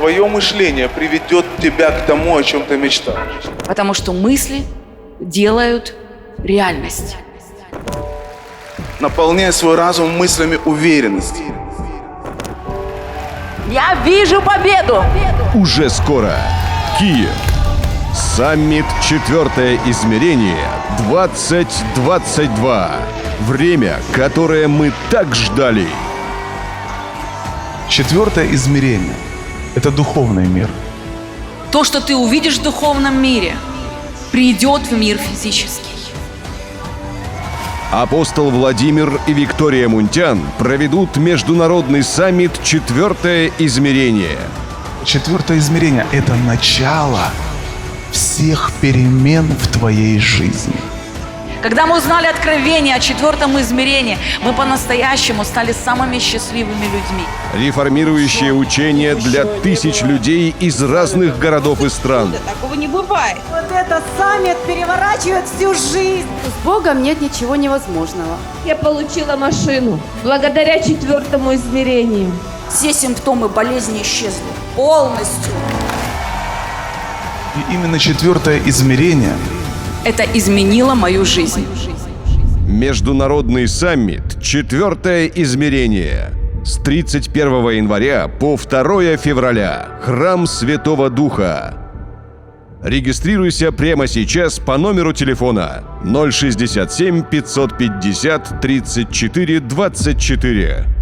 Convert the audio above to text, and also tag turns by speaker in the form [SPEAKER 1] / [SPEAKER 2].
[SPEAKER 1] Твое мышление приведет тебя к тому, о чем ты мечтаешь.
[SPEAKER 2] Потому что мысли делают реальность.
[SPEAKER 1] Наполняй свой разум мыслями уверенности.
[SPEAKER 2] Я вижу победу!
[SPEAKER 3] Уже скоро. Киев. Саммит «Четвертое измерение 2022». Время, которое мы так ждали.
[SPEAKER 1] Четвертое измерение – это духовный мир.
[SPEAKER 2] То, что ты увидишь в духовном мире, придет в мир физический.
[SPEAKER 3] Апостол Владимир и Виктория Мунтян проведут международный саммит «Четвертое измерение».
[SPEAKER 1] Четвертое измерение – это начало всех перемен в твоей жизни.
[SPEAKER 2] Когда мы узнали откровение о четвертом измерении, мы по-настоящему стали самыми счастливыми людьми.
[SPEAKER 3] Реформирующее учение для тысяч людей из разных городов и стран.
[SPEAKER 4] Такого не бывает.
[SPEAKER 5] Вот этот саммит переворачивает всю жизнь.
[SPEAKER 6] С Богом нет ничего невозможного.
[SPEAKER 4] Я получила машину благодаря четвертому измерению.
[SPEAKER 2] Все симптомы болезни исчезли полностью.
[SPEAKER 1] И именно четвертое измерение
[SPEAKER 2] Это изменило мою жизнь.
[SPEAKER 3] Международный саммит «Четвертое измерение». С 31 января по 2 февраля. Храм Святого Духа. Регистрируйся прямо сейчас по номеру телефона 067 550 34 24.